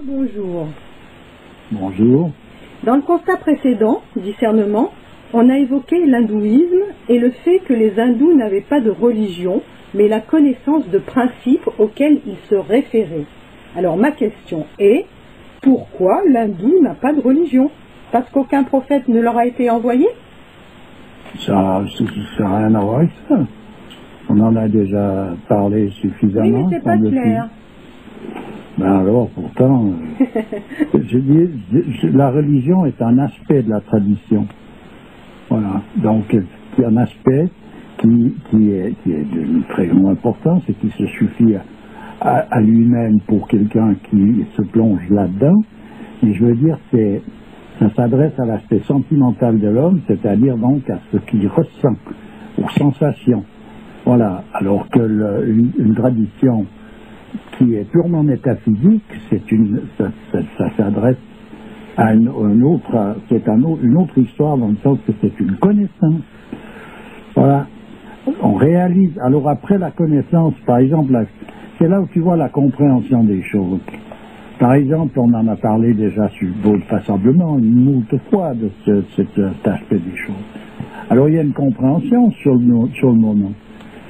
Bonjour. Bonjour. Dans le constat précédent, discernement, on a évoqué l'hindouisme et le fait que les hindous n'avaient pas de religion, mais la connaissance de principes auxquels ils se référaient. Alors ma question est, pourquoi l'hindou n'a pas de religion? Parce qu'aucun prophète ne leur a été envoyé? Ça n'a rien à voir avec ça. On en a déjà parlé suffisamment. Oui, mais c'est pas clair. Ben alors, pourtant, je dis, la religion est un aspect de la tradition. Voilà. Donc, il y a un aspect qui est d'une très grande importance et qui se suffit à lui-même pour quelqu'un qui se plonge là-dedans. Et je veux dire, ça s'adresse à l'aspect sentimental de l'homme, c'est-à-dire donc à ce qu'il ressent, aux sensations. Voilà. Alors que une tradition qui est purement métaphysique, ça s'adresse à une autre histoire, dans le sens que c'est une connaissance. Voilà. On réalise. Alors après la connaissance, par exemple, c'est là où tu vois la compréhension des choses. Par exemple, on en a parlé déjà passablement une moult fois de cet aspect des choses. Alors il y a une compréhension sur le moment.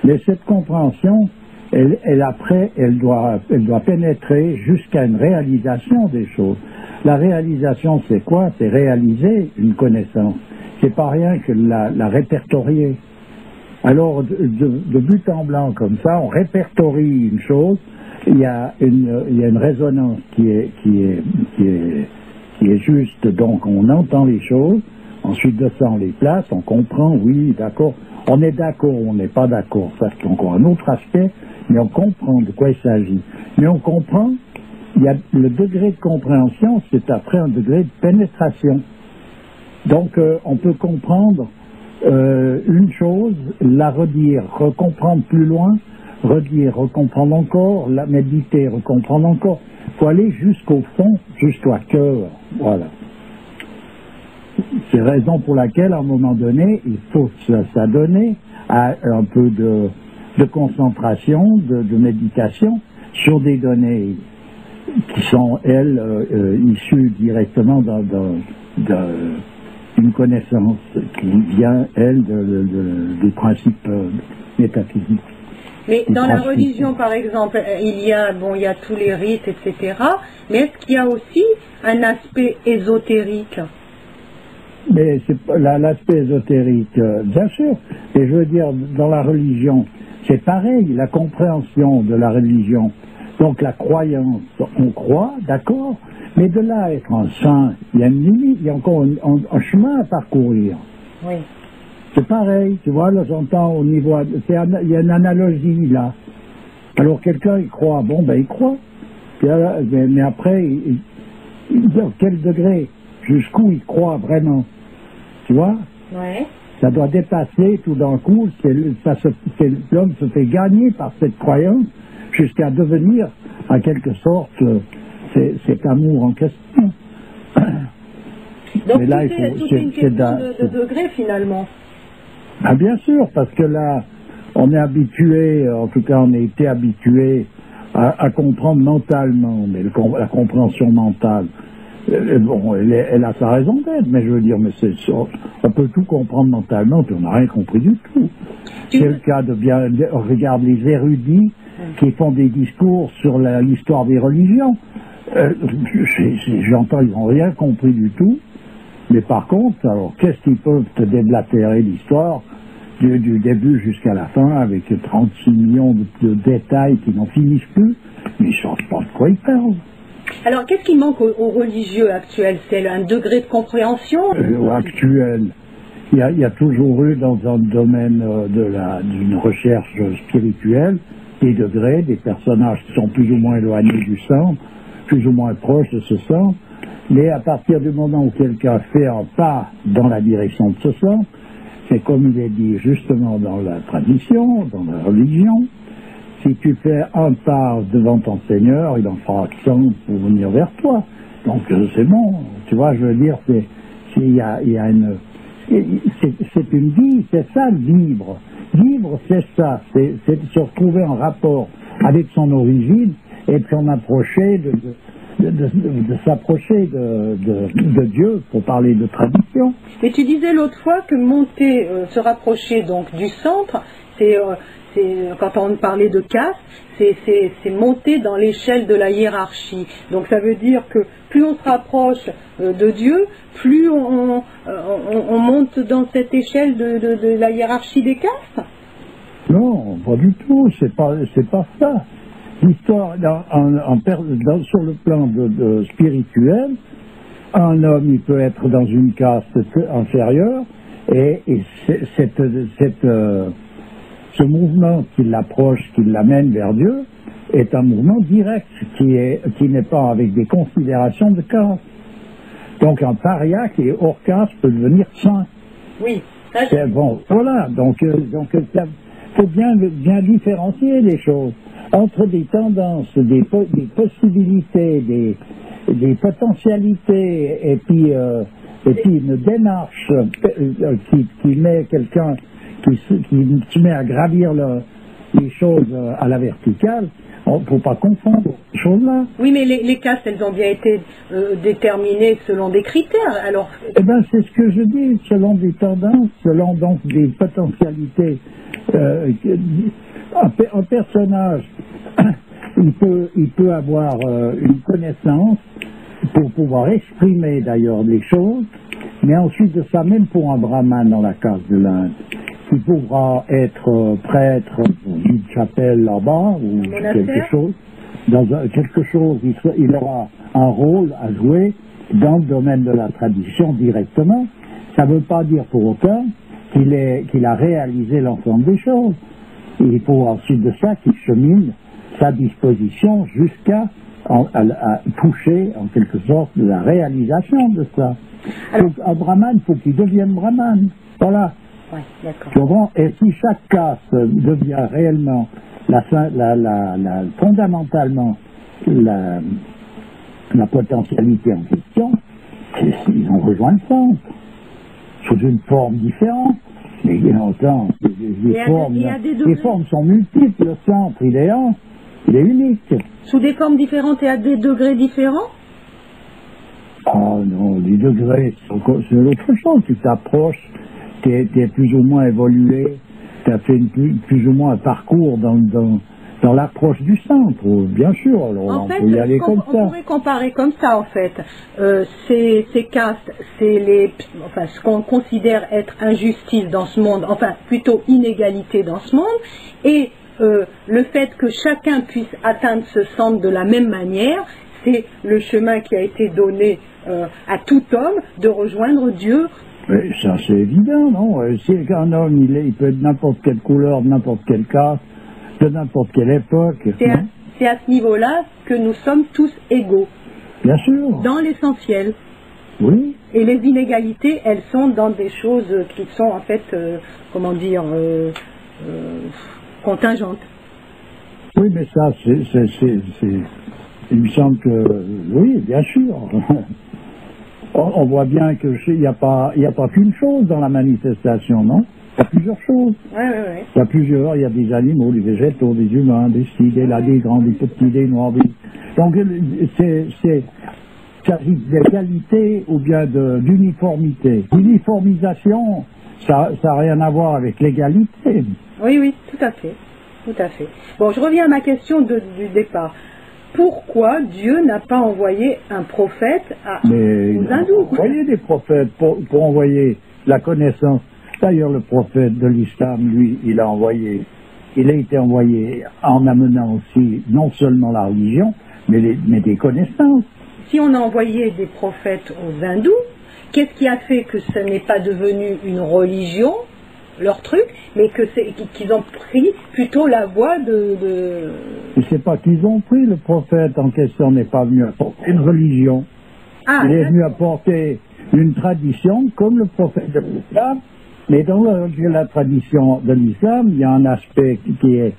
Mais cette compréhension, elle doit pénétrer jusqu'à une réalisation des choses. La réalisation, c'est quoi? C'est réaliser une connaissance. C'est pas rien que la répertorier. Alors, de but en blanc comme ça, on répertorie une chose. Il y a une résonance qui est juste. Donc, on entend les choses. Ensuite de ça, on les place, on comprend, oui, d'accord. On est d'accord, on n'est pas d'accord. Ça, c'est encore un autre aspect, mais on comprend de quoi il s'agit. Mais on comprend, il y a le degré de compréhension, c'est après un degré de pénétration. Donc, on peut comprendre une chose, la redire, recomprendre plus loin, redire, recomprendre encore, la méditer, recomprendre encore. Il faut aller jusqu'au fond, jusqu'au cœur. Voilà. C'est la raison pour laquelle, à un moment donné, il faut s'adonner à un peu de concentration, de méditation sur des données qui sont, elles, issues directement d'une connaissance qui vient, elle, des principes métaphysiques. Mais dans la religion, par exemple, il y a tous les rites, etc. Mais est-ce qu'il y a aussi un aspect ésotérique? Mais c'est l'aspect ésotérique, bien sûr. Et je veux dire, dans la religion, c'est pareil, la compréhension de la religion. Donc la croyance, on croit, d'accord, mais de là à être un saint, il y a une limite, il y a encore un chemin à parcourir. Oui. C'est pareil, tu vois, là j'entends au niveau, il y a une analogie là. Alors quelqu'un il croit, bon ben il croit, mais après, quel degré, jusqu'où il croit vraiment, tu vois? Ouais. Ça doit dépasser tout d'un coup, l'homme se fait gagner par cette croyance jusqu'à devenir, en quelque sorte, cet amour en question. Donc là, tout est une question de degré finalement. Ah, bien sûr, parce que là, on est habitué, en tout cas on a été habitué à comprendre mentalement, mais la compréhension mentale, bon, elle a sa raison d'être, mais je veux dire, mais on peut tout comprendre mentalement, puis on n'a rien compris du tout. C'est le cas regarde les érudits qui font des discours sur l'histoire des religions. J'entends, ils n'ont rien compris du tout, mais par contre, alors qu'est-ce qu'ils peuvent te déblatérer l'histoire du début jusqu'à la fin avec 36 millions de détails qui n'en finissent plus, mais ils ne savent pas de quoi ils parlent. Alors, qu'est-ce qui manque aux religieux actuels? C'est un degré de compréhension actuel. Il y a toujours eu dans un domaine d'une recherche spirituelle des degrés, des personnages qui sont plus ou moins éloignés du centre, plus ou moins proches de ce centre, mais à partir du moment où quelqu'un fait un pas dans la direction de ce centre, c'est comme il est dit justement dans la tradition, dans la religion, si tu fais un pas devant ton Seigneur, il en fera 100 pour venir vers toi. Donc c'est bon, tu vois, je veux dire, il y a une... C'est une vie, c'est ça le vivre. Vivre, c'est ça, c'est se retrouver en rapport avec son origine et de s'en approcher, de s'approcher de Dieu, pour parler de tradition. Et tu disais l'autre fois que monter, se rapprocher donc du centre, c'est quand on parlait de caste, c'est monter dans l'échelle de la hiérarchie. Donc ça veut dire que plus on se rapproche de Dieu, plus on monte dans cette échelle de la hiérarchie des castes. Non, pas du tout, c'est pas ça. L'histoire, sur le plan spirituel, un homme, il peut être dans une caste inférieure, et ce mouvement qui l'approche, qui l'amène vers Dieu, est un mouvement direct, qui n'est pas avec des considérations de caste. Donc un paria qui est hors caste peut devenir saint. Oui. C'est bon, voilà, donc il faut bien différencier les choses entre des tendances, des possibilités, des potentialités, et puis une démarche qui met quelqu'un qui met à gravir les choses à la verticale. Il ne faut pas confondre ces choses-là. Oui, mais les castes, elles ont bien été déterminées selon des critères. Alors... Eh bien, c'est ce que je dis, selon des tendances, selon donc des potentialités. Un personnage, il peut avoir une connaissance pour pouvoir exprimer d'ailleurs les choses, mais ensuite de ça, même pour un brahmane dans la caste de l'Inde, qui pourra être prêtre dans une chapelle là-bas ou quelque chose, il aura un rôle à jouer dans le domaine de la tradition directement. Ça ne veut pas dire pour autant qu'il a réalisé l'ensemble des choses. Il faut ensuite de ça qu'il chemine sa disposition jusqu'à toucher en quelque sorte de la réalisation de ça. Donc un brahmane, il faut qu'il devienne brahmane. Voilà. Ouais, d'accord. Et si chaque caste devient réellement fondamentalement la potentialité en question, ils ont rejoint le centre sous une forme différente. Mais les formes sont multiples, le centre il est unique. Sous des formes différentes et à des degrés différents? Oh non, les degrés, c'est autre chose. Tu t'approches, tu es plus ou moins évolué, tu as fait plus ou moins un parcours dans l'approche du centre, bien sûr. Alors, en fait, on peut y aller comme ça. On pourrait comparer comme ça, en fait. Ces castes, c'est ce qu'on considère être injustice dans ce monde, enfin plutôt inégalité dans ce monde, et le fait que chacun puisse atteindre ce centre de la même manière, c'est le chemin qui a été donné à tout homme de rejoindre Dieu. Mais ça c'est évident, non? Si un homme il peut être de n'importe quelle couleur, de n'importe quelle caste, de n'importe quelle époque. C'est à ce niveau-là que nous sommes tous égaux. Bien sûr. Dans l'essentiel. Oui. Et les inégalités, elles sont dans des choses qui sont en fait, contingentes. Oui, mais ça, il me semble que, oui, bien sûr. On voit bien qu'il n'y a pas qu'une chose dans la manifestation, non? Il y a plusieurs choses. Oui. Il y a des animaux, des végétaux, des humains, des styles, des grands, des petits, des noirs. Donc, c'est s'agit d'égalité ou bien d'uniformité. L'uniformisation, ça n'a rien à voir avec l'égalité. Oui, tout à fait. Bon, je reviens à ma question du départ. Pourquoi Dieu n'a pas envoyé un prophète aux hindous? Il a envoyé des prophètes pour envoyer la connaissance. D'ailleurs, le prophète de l'islam, lui, il a été envoyé en amenant aussi non seulement la religion, mais des connaissances. Si on a envoyé des prophètes aux hindous, qu'est-ce qui a fait que ce n'est pas devenu une religion, leur truc, mais qu'ils ont pris plutôt la voie de... C'est pas qu'ils ont pris, le prophète en question n'est pas venu apporter une religion. Il est venu apporter une tradition, comme le prophète de l'islam, Mais dans la tradition de l'islam, il y a un aspect qui est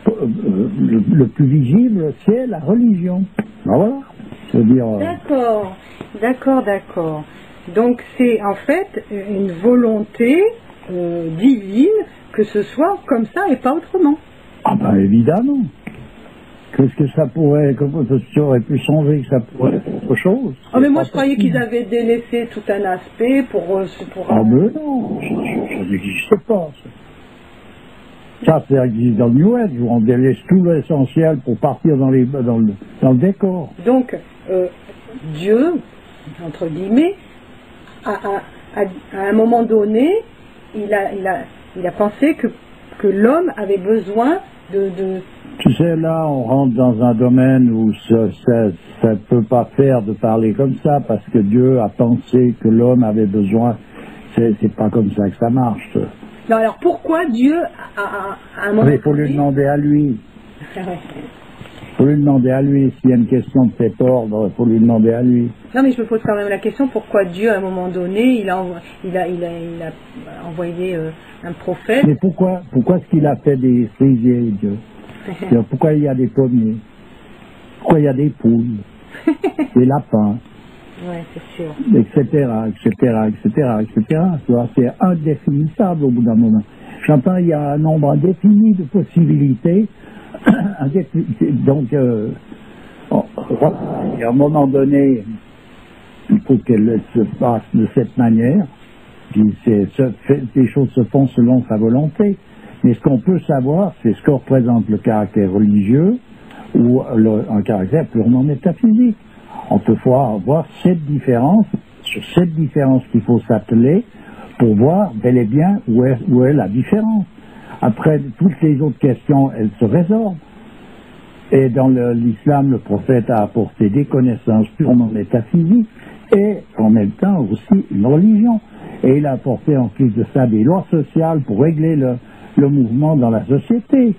le plus visible, c'est la religion. Ben voilà. C'est-à-dire. D'accord. Donc c'est en fait une volonté divine que ce soit comme ça et pas autrement. Ah ben évidemment. Qu'est-ce que ça pourrait, comment tu aurais pu changer que ça pourrait être autre chose? Ah mais moi je croyais qu'ils avaient délaissé tout un aspect pour ah mais non, ça n'existe pas. Ça existe dans le New Age, où on délaisse tout l'essentiel pour partir dans le décor. Donc Dieu, entre guillemets, à un moment donné, il a pensé que l'homme avait besoin de... Tu sais, là, on rentre dans un domaine où ça ne peut pas faire de parler comme ça, parce que Dieu a pensé que l'homme avait besoin. C'est pas comme ça que ça marche. Non, alors pourquoi Dieu, à un moment donné... Il faut lui demander à lui. Ah ouais. Il faut lui demander à lui. S'il y a une question de cet ordre, il faut lui demander à lui. Non, mais je me pose quand même la question, pourquoi Dieu, à un moment donné, il a envoyé un prophète. Mais pourquoi est-ce qu'il a fait des cerisiers, Dieu? Pourquoi il y a des pommiers? Pourquoi il y a des poules? Des lapins? Ouais, c'est sûr. Etc. Tu vois, c'est indéfinissable au bout d'un moment. J'entends, il y a un nombre indéfini de possibilités. Donc, à un moment donné, il faut qu'elle se passe de cette manière. Puis les choses se font selon sa volonté. Mais ce qu'on peut savoir, c'est ce que représente le caractère religieux ou un caractère purement métaphysique. On peut voir cette différence, sur cette différence qu'il faut s'atteler pour voir bel et bien où est la différence. Après, toutes les autres questions, elles se résorbent. Et dans l'islam, le prophète a apporté des connaissances purement métaphysiques et en même temps aussi une religion. Et il a apporté en plus de ça des lois sociales pour régler le mouvement dans la société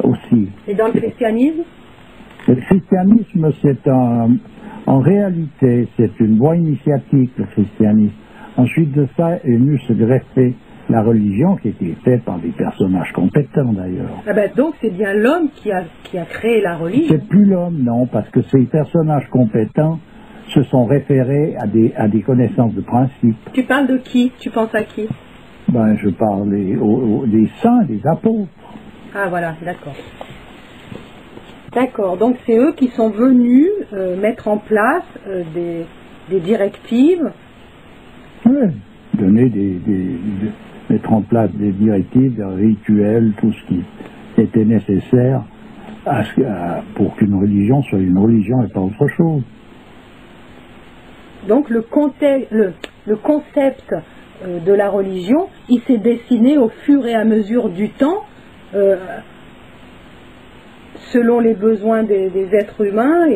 aussi. Et dans le christianisme? Le christianisme, en réalité, c'est une voie initiatique, le christianisme. Ensuite de ça est venu se greffer la religion, qui était faite par des personnages compétents d'ailleurs. Ah ben donc c'est bien l'homme qui a créé la religion. C'est plus l'homme, non, parce que ces personnages compétents se sont référés à des connaissances de principe. Tu parles de qui? Tu penses à qui? Ben, je parle des saints, des apôtres. Ah voilà, d'accord. D'accord, donc c'est eux qui sont venus mettre en place des directives. Oui, mettre en place des directives, des rituels, tout ce qui était nécessaire pour qu'une religion soit une religion et pas autre chose. Donc le concept de la religion, il s'est dessiné au fur et à mesure du temps, selon les besoins des êtres humains.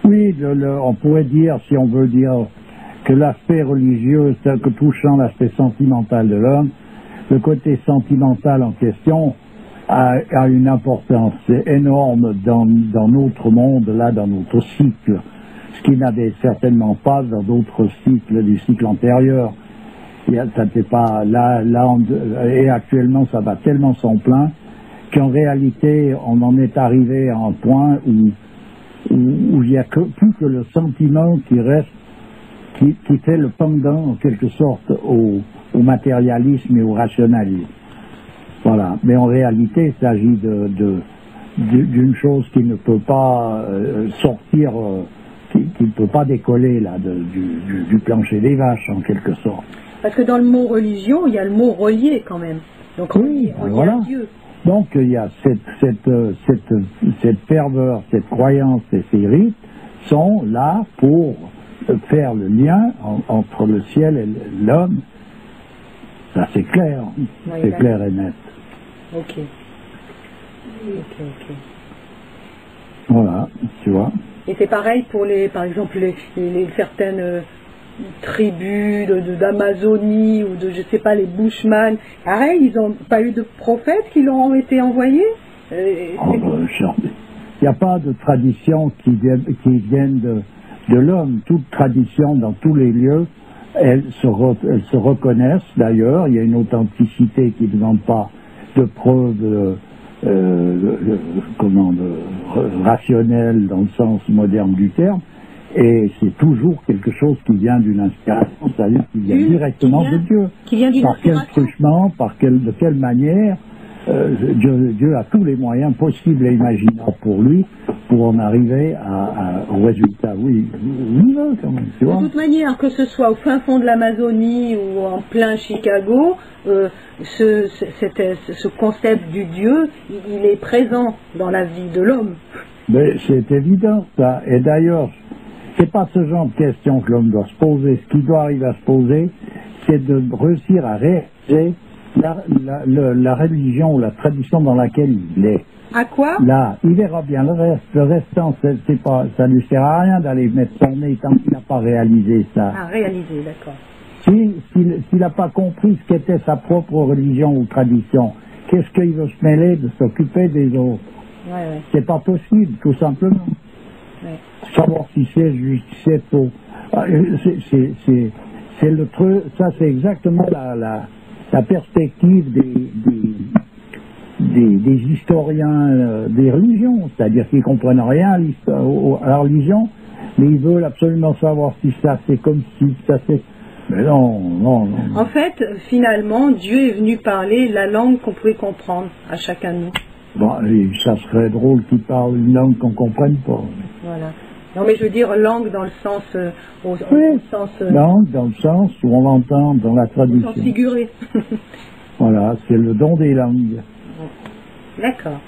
Oui, on pourrait dire, si on veut dire, que l'aspect religieux, que touchant l'aspect sentimental de l'homme, le côté sentimental en question a une importance énorme dans notre monde, là, dans notre cycle, ce qui n'avait certainement pas dans d'autres cycles, des cycles antérieurs. Ça n'était pas là, et actuellement ça va tellement s'en plein qu'en réalité on en est arrivé à un point où il n'y a plus que le sentiment qui reste, qui fait le pendant en quelque sorte au matérialisme et au rationalisme. Voilà. Mais en réalité, il s'agit d'une chose qui ne peut pas sortir, qui ne peut pas décoller là, du plancher des vaches en quelque sorte. Parce que dans le mot religion, il y a le mot relié quand même. Donc oui, relié à Dieu. Donc il y a cette ferveur, cette croyance et ces rites sont là pour faire le lien entre le ciel et l'homme. Ça c'est clair, oui, c'est clair et net. Ok. Voilà, tu vois. Et c'est pareil pour par exemple les certaines tribus d'Amazonie ou de, je sais pas, les Bushman. Pareil, ils n'ont pas eu de prophètes qui leur ont été envoyés. Il n'y a pas de tradition qui vienne de l'homme. Toute tradition dans tous les lieux elles se reconnaissent d'ailleurs. Il y a une authenticité qui ne demande pas de preuves rationnelles dans le sens moderne du terme. Et c'est toujours quelque chose qui vient d'une inspiration, c'est-à-dire qui vient directement de Dieu. Qui vient d'une inspiration. Par quel truchement, de quelle manière, Dieu a tous les moyens possibles et imaginables pour lui, pour en arriver au résultat. Oui, il veut quand même, tu vois. De toute manière, que ce soit au fin fond de l'Amazonie ou en plein Chicago, ce concept du Dieu, il est présent dans la vie de l'homme. Mais c'est évident, ça. Et d'ailleurs, c'est pas ce genre de question que l'homme doit se poser. Ce qui doit arriver à se poser, c'est de réussir à réaliser la religion ou la tradition dans laquelle il est. À quoi? Là, il verra bien le reste. Le restant, ça ne lui sert à rien d'aller mettre son nez tant qu'il n'a pas réalisé ça. Ah, réalisé, d'accord. S'il n'a pas compris ce qu'était sa propre religion ou tradition, qu'est-ce qu'il veut se mêler de s'occuper des autres? Ouais. C'est pas possible, tout simplement. Ouais. Savoir si c'est juste, si c'est faux. C'est le truc, ça c'est exactement la perspective des historiens des religions, c'est-à-dire qu'ils ne comprennent rien à la religion, mais ils veulent absolument savoir si ça c'est comme si ça c'est... Mais non. En fait, finalement, Dieu est venu parler la langue qu'on pouvait comprendre à chacun de nous. Bon, ça serait drôle qu'il parle une langue qu'on ne comprenne pas. Voilà. Non, mais je veux dire langue dans le sens... langue dans le sens où on l'entend dans la tradition. Au sens figuré. Voilà, c'est le don des langues. D'accord.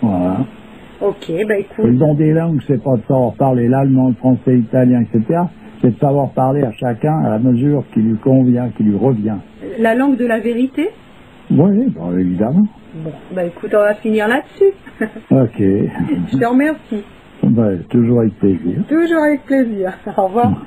Voilà. Ok, bah écoute... Le don des langues, c'est pas de savoir parler l'allemand, le français, l'italien, etc. C'est de savoir parler à chacun à la mesure qui lui convient, qui lui revient. La langue de la vérité? Oui, bon, évidemment. Bon, bah écoute, on va finir là-dessus. Ok. Je te remercie. Ben, toujours avec plaisir. Toujours avec plaisir. Au revoir.